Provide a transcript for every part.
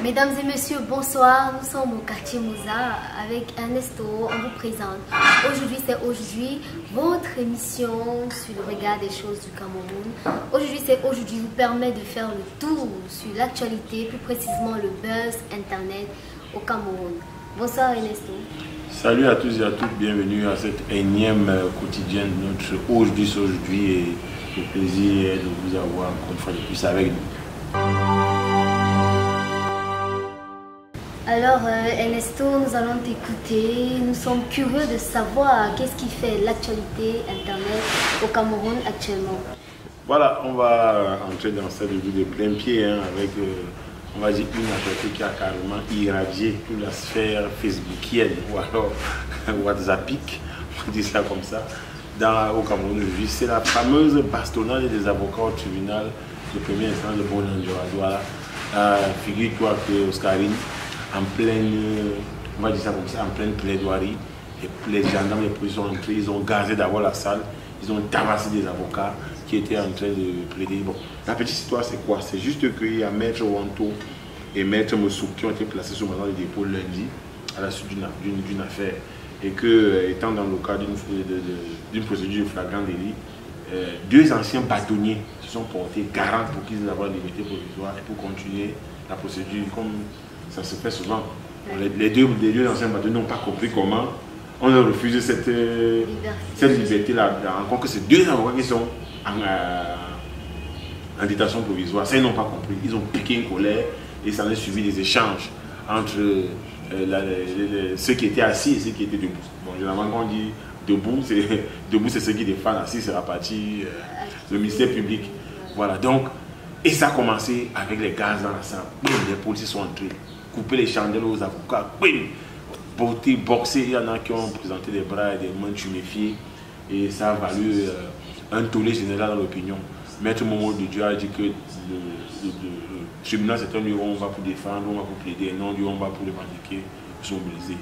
Mesdames et messieurs, bonsoir. Nous sommes au quartier Mouza avec Ernesto. On vous présente. Aujourd'hui, votre émission sur le regard des choses du Cameroun. Aujourd'hui vous permet de faire le tour sur l'actualité, plus précisément le buzz internet au Cameroun. Bonsoir Ernesto. Salut à tous et à toutes, bienvenue à cette énième quotidienne de notre aujourd'hui et le plaisir de vous avoir encore une fois de plus avec nous. Alors Ernesto, nous allons t'écouter. Nous sommes curieux de savoir qu'est-ce qui fait l'actualité internet au Cameroun actuellement. Voilà, on va entrer dans cette revue de plein pied avec, on va dire, une actualité qui a carrément irradié toute la sphère facebookienne ou alors whatsappique, on dit ça comme ça, au Cameroun aujourd'hui. C'est la fameuse bastonnade des avocats au tribunal de première instance de Bonanjoa. Figure-toi que Oscarine, en pleine, on va dire ça comme ça, en pleine plaidoirie, les gendarmes et les policiers sont entrés, ils ont gazé d'abord la salle, ils ont tabassé des avocats qui étaient en train de plaider. Bon, la petite histoire c'est quoi? C'est juste qu'il y a Maître Wanto et Maître Moussou qui ont été placés sous mandat de dépôt lundi à la suite d'une affaire, et que, étant dans le cadre d'une procédure de flagrant délit, deux anciens bâtonniers se sont portés garants pour qu'ils aient la liberté provisoire et pour continuer la procédure comme ça se fait souvent. Les deux anciens bâtonniers n'ont pas compris comment on leur refuse cette liberté-là. Encore que ces deux avocats qui sont en détention provisoire, ça ils n'ont pas compris. Ils ont piqué une colère et ça a suivi des échanges entre ceux qui étaient assis et ceux qui étaient debout. Bon, généralement quand on dit debout, c'est ceux qui défendent, assis c'est la partie le ministère public. Voilà, donc, et ça a commencé avec les gaz dans la salle. Les policiers sont entrés, couper les chandelles aux avocats, boxer, il y en a qui ont présenté des bras et des mains tuméfiées, et ça a valu un tollé général dans l'opinion. Maître Momo de Dieu a dit que le tribunal c'est un lieu où on va pour défendre, on va pour plaider, non lieu où on va pour revendiquer, se mobiliser.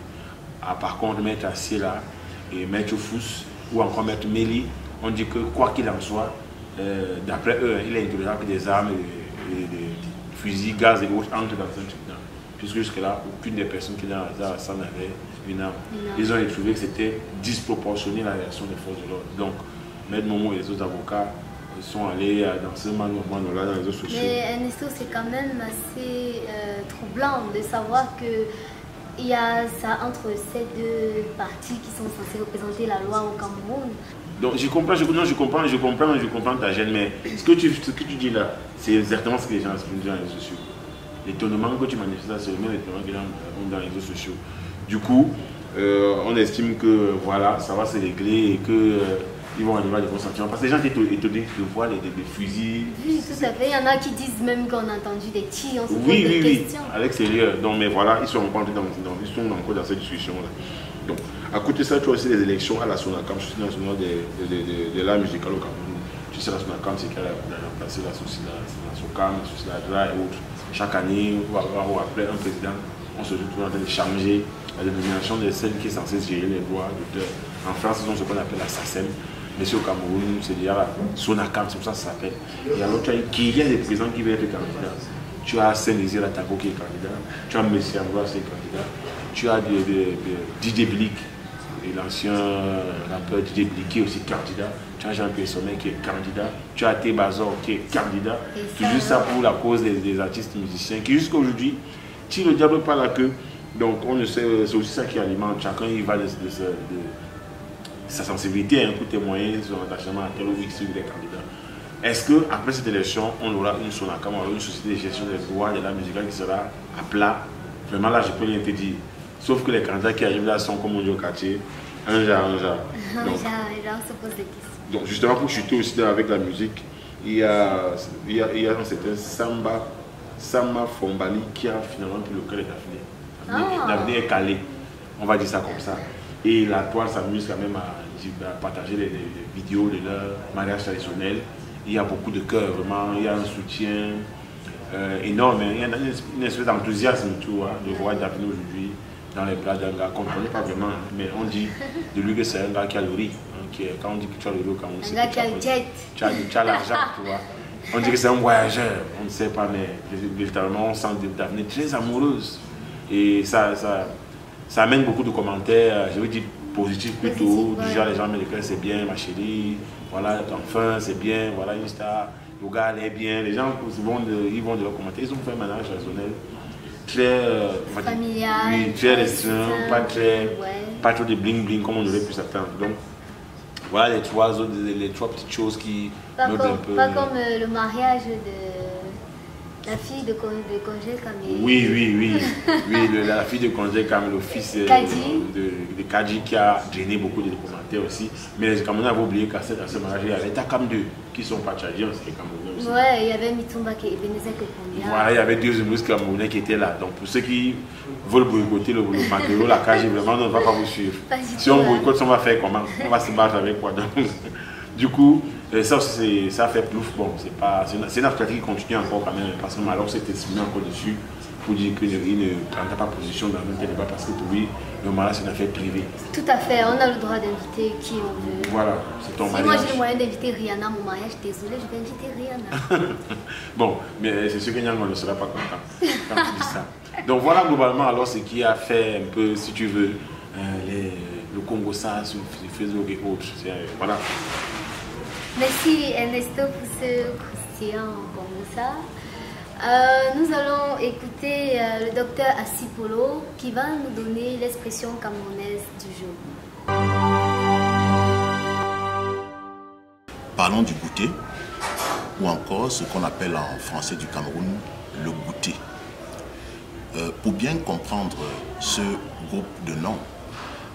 Par contre, Maître Assiela et Maître Fous ou encore Maître Méli ont dit que quoi qu'il en soit, d'après eux, il est intolérable que des armes, des fusils, gaz et autres entrent dans un tribunal. Puisque jusque-là, aucune des personnes qui étaient dans la salle n'avait une arme. Ils ont trouvé que c'était disproportionné la réaction des forces de l'ordre. Donc, Maître Momo et les autres avocats sont allés dans ce manoir-là, dans les réseaux sociaux. Mais Ernesto, c'est quand même assez troublant de savoir que il y a ça entre ces deux parties qui sont censées représenter la loi au Cameroun. Donc je comprends ta gêne, mais ce que tu dis là, c'est exactement ce que les gens disent dans les réseaux sociaux. L'étonnement que tu manifestes là, c'est le même étonnement qu'ils ont dans les réseaux sociaux. Du coup, on estime que voilà, ça va se régler et que ils vont arriver à des bons sentiments. Parce que les gens étaient étonnés de voir des fusils. Oui, tout à fait. Il y en a qui disent même qu'on a entendu des tirs. On se pose des questions. À l'extérieur. Donc, mais voilà, ils sont encore dans cette discussion-là. Donc, à côté de ça, tu as aussi les élections à la Sonacam, Société nationale de l'art musical au Cameroun. Tu sais, la Sonacam, c'est qu'elle a remplacé la Socam, la Société et autres. Chaque année, ou après un président, on se retrouve en train de changer la dénomination de celle qui est censée gérer les droits d'auteur. En France, ils ont ce qu'on appelle la SACEM. Mais au Cameroun, c'est déjà la Sonacam, c'est pour ça que ça s'appelle. Et alors, tu as Kylian des présidents qui veulent être candidat. Tu as Saint-Désir Atako qui est candidat. Tu as Messi Ambroise qui est candidat. Tu as DJ Blick, l'ancien rappeur DJ Blick qui est aussi candidat. Tu as Jean-Pierre Sommet qui est candidat. Tu as Tébazor qui est candidat. C'est juste ça pour la cause des artistes musiciens qui jusqu'à aujourd'hui tirent le diable par la queue. Donc on ne sait, c'est aussi ça qui alimente. Chacun il va de sa sensibilité pour témoigner son attachement à tel ou X ou des candidats. Est-ce qu'après cette élection, on aura une Sonacam, une société de gestion des droits de la musicale qui sera à plat? Vraiment là, je peux rien te dire. Sauf que les candidats qui arrivent là sont comme on dit au quartier, un genre. Donc, se pose des questions. Donc justement pour chuter aussi avec la musique, il y a un certain Samba Fombali qui a finalement pris le cœur de Daphné. Daphné est calé, on va dire ça comme ça. Et la toile s'amuse quand même à partager les vidéos de leur mariage traditionnel. Il y a beaucoup de cœur, vraiment, il y a un soutien énorme. Il y a une espèce d'enthousiasme de voir Daphné aujourd'hui dans les bras d'un gars qu'on ne connaît pas vraiment, mais on dit de lui que c'est un gars qui a le riz. Quand on dit que tu as le riz au Cameroun, c'est un gars qui a le jet. Tu as l'argent, tu vois. On dirait que c'est un voyageur, on ne sait pas, mais littéralement on sent Daphné très amoureuse. Et ça amène beaucoup de commentaires, je veux dire positifs plutôt, du genre les gens américains c'est bien ma chérie, voilà, enfin c'est bien, voilà une star, le gars elle est bien, les gens ils vont de leur commenter, ils ont fait un ménage rationnel, très familial, oui, très restreint, pas trop de bling bling comme on aurait pu s'attendre. Donc voilà les trois petites choses qui notent un peu. Pas comme le mariage de la fille de Congé Camille. Oui, la fille de Congé Camille, le fils de Kadji qui a drainé beaucoup de commentaires aussi. Mais les Camerounais avaient oublié qu'à ce mariage, il y avait Takam 2 qui sont pas tchadiens, c'est les Camerounais aussi. Ouais, il y avait Mitumba et Benezek Kombia. Voilà, il y avait deux humoristes camerounais qui étaient là. Donc pour ceux qui veulent boycotter le Maquero, la Kadji, vraiment, on ne va pas vous suivre. Si on boycotte, on va faire comment? On va se battre avec quoi? Donc, du coup, ça aussi, ça fait plouf. Bon, c'est une actualité qui continue encore quand même, parce que Malok s'est exprimé encore dessus pour dire qu'il ne prendra pas position dans un tel débat parce que pour lui, le mariage c'est une affaire privée. Tout à fait, on a le droit d'inviter qui on veut. Voilà, c'est ton mariage. Si moi j'ai le moyen d'inviter Rihanna à mon mariage, désolé, je vais inviter Rihanna. Bon, mais c'est sûr que Nyango ne sera pas content quand tu dis ça. Donc voilà globalement alors ce qui a fait un peu, si tu veux, le Congo-Ça sur Facebook et autres. Voilà. Merci Ernesto pour ce croustillant comme ça. Nous allons écouter le docteur Assipolo qui va nous donner l'expression camerounaise du jour. Parlons du goûter, ou encore ce qu'on appelle en français du Cameroun le goûter. Pour bien comprendre ce groupe de noms,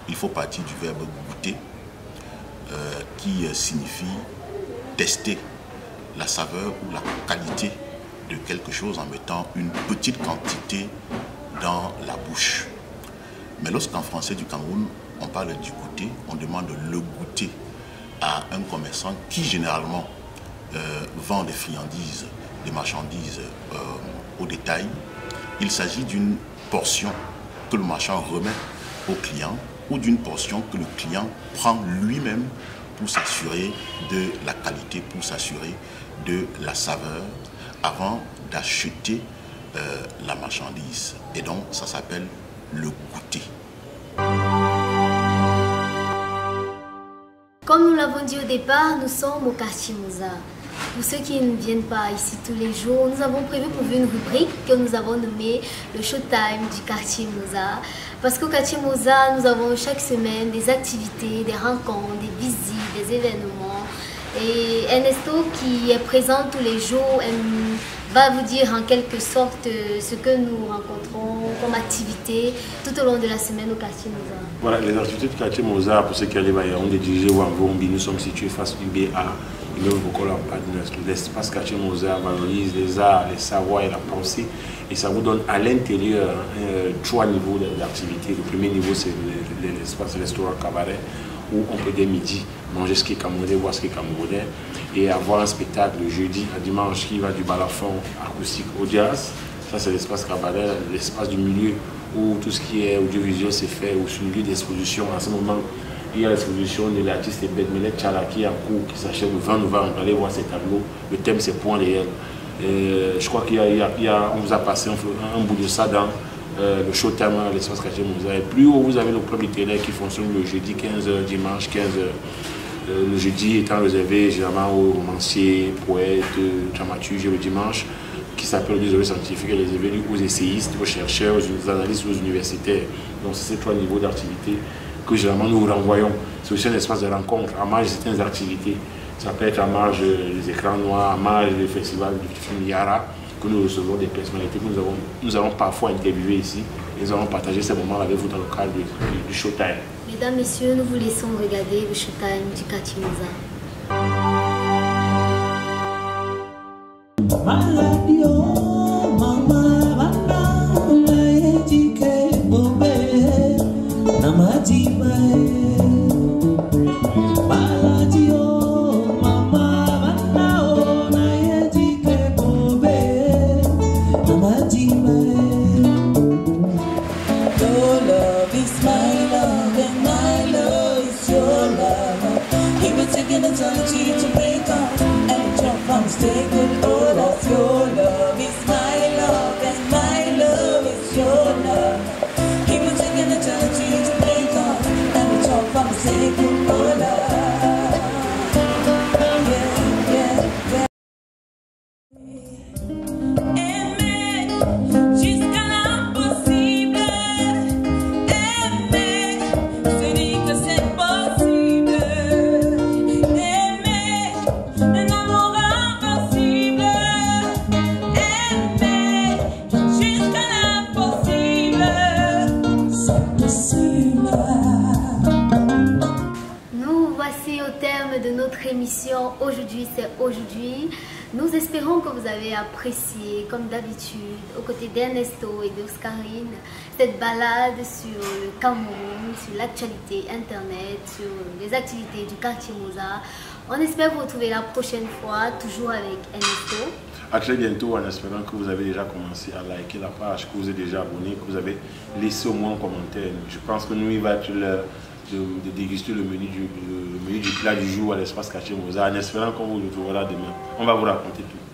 il faut partir du verbe goûter qui signifie tester la saveur ou la qualité de quelque chose en mettant une petite quantité dans la bouche. Mais lorsqu'en français du Cameroun, on parle du goûter, on demande le goûter à un commerçant qui généralement vend des friandises, des marchandises au détail. Il s'agit d'une portion que le marchand remet au client ou d'une portion que le client prend lui-même pour s'assurer de la qualité, pour s'assurer de la saveur avant d'acheter la marchandise. Et donc, ça s'appelle le goûter. Comme nous l'avons dit au départ, nous sommes au quartier Mouza. Pour ceux qui ne viennent pas ici tous les jours, nous avons prévu pour vous une rubrique que nous avons nommée le Showtime du quartier Mouza. Parce qu'au quartier Mouza, nous avons chaque semaine des activités, des rencontres, des visites, des événements. Et Ernesto, qui est présent tous les jours, va vous dire en quelque sorte ce que nous rencontrons comme activité tout au long de la semaine au quartier Mouza. Voilà, les activités du quartier Mouza, pour ceux qui arrivent à Yaoundé, dirigés ou en Vombi, nous sommes situés face au BA. L'espace quartier Mouza valorise les arts, les savoirs et la pensée. Et ça vous donne à l'intérieur trois niveaux d'activité. Le premier niveau, c'est l'espace restaurant cabaret, où on peut dès midi manger ce qui est camerounais, voir ce qui est camerounais, et avoir un spectacle le jeudi à dimanche qui va du balafon acoustique au jazz. Ça, c'est l'espace cabaret, l'espace du milieu où tout ce qui est audiovisuel s'est fait, ou sur le lieu d'exposition. À ce moment, il y a l'exposition de l'artiste Bedmelet Tchala qui est en cours, qui s'achève le 20 novembre. Allez voir ces tableaux. Le thème, c'est Point réel. Je crois qu'on vous a passé un bout de ça dans le Showtime à l'espace quartier Mouza. Et plus haut, vous avez le club littéraire qui fonctionne le jeudi 15h, dimanche 15h. Le jeudi étant réservé généralement aux romanciers, poètes, dramaturges, et le dimanche qui s'appelle les oreilles scientifiques, réservé aux essayistes, aux chercheurs, aux analystes, aux universitaires. Donc c'est ces trois niveaux d'activité que généralement nous renvoyons. C'est aussi un espace de rencontre à marge de certaines activités. Ça peut être à marge des écrans noirs, à marge du festival du film Yara, que nous recevons des personnalités que nous allons parfois interviewer ici. Et nous allons partager ces moments avec vous dans le cadre du Showtime. Mesdames, Messieurs, nous vous laissons regarder le Showtime du quartier Mouza. Eternity to break up and jump from stay good. émission Aujourd'hui c'est aujourd'hui. Nous espérons que vous avez apprécié, comme d'habitude, aux côtés d'Ernesto et d'Oscarine, cette balade sur le Cameroun, sur l'actualité internet, sur les activités du quartier Mozart. On espère vous retrouver la prochaine fois, toujours avec Ernesto. À très bientôt, en espérant que vous avez déjà commencé à liker la page, que vous êtes déjà abonné, que vous avez laissé au moins un commentaire. Je pense que nous, il va être l'heure de déguster le menu du plat du jour à l'espace quartier Mozart, en espérant qu'on vous retrouvera demain. On va vous raconter tout.